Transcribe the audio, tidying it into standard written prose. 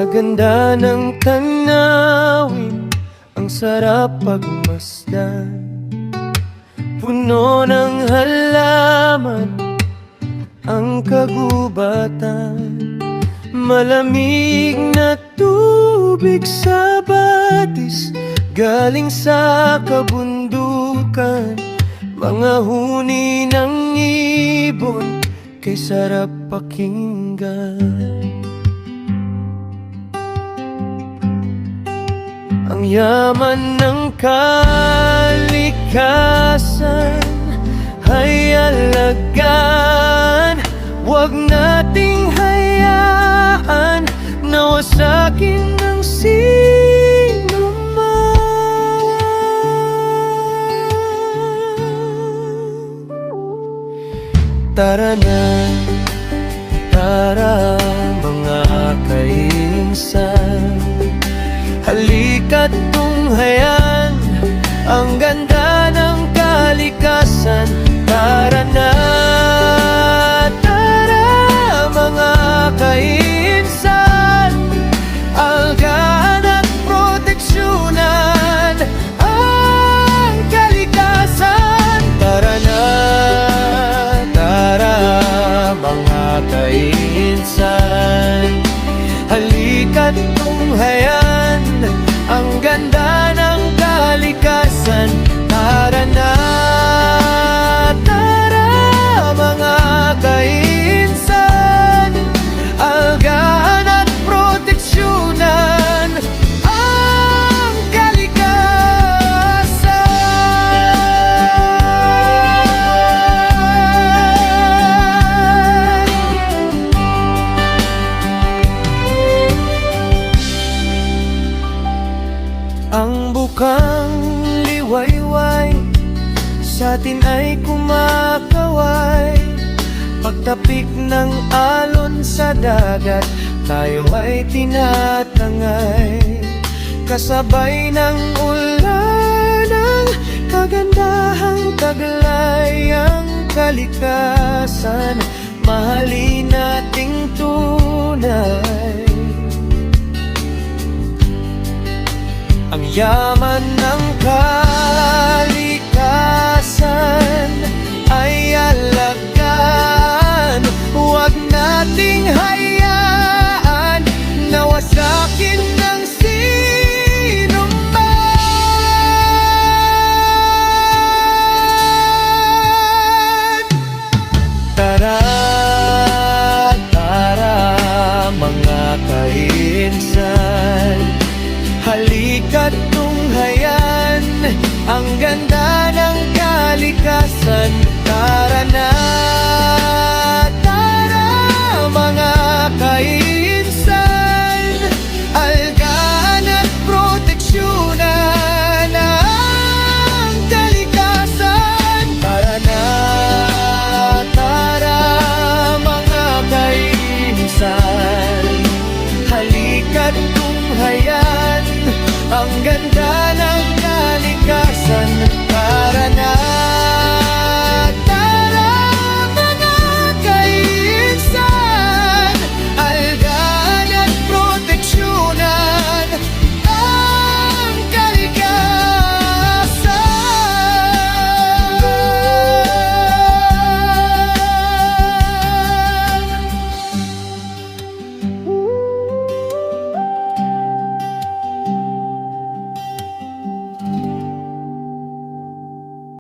Sa ganda ng tanawin, ang sarap pagmasdan. Puno ng halaman ang kagubatan. Malamig na tubig sa batis galing sa kabundukan. Mga huni ng ibon kay sarap pakinggan. Ang yaman ng kalikasan ay alagaan. Huwag nating hayaan na wasakin ng sino man. Tara na, tara mga kainsan, halika't tunghayan ang ganda ng kalikasan. Tara na, tara mga kainsan, algahan at proteksyonan ang kalikasan. Tara na, tara mga kainsan, halika't tunghayan ang ganda ng kalikasan. Tara na, tara mga kainsan, algahan at proteksyonan ang kalikasan. Ang bukang liwayway sa atin ay kumakaway. Pagtapik ng alon sa dagat, tayo ay tinatangay. Kasabay ng ulan ang kagandahang taglay. Ang kalikasan, mahalin nating tunay. Ang yaman ng kalikasan ay alagaan. Huwag nating hayaan na wasakin ng sino man. Tara, tara mga kainsan, halika't tunghayan ang ganda ng kalikasan. Tara na, tara mga kainsan, algahan at proteksyonan ang kalikasan. Tara na, tara mga kainsan, halika't tunghayan ang ganda ng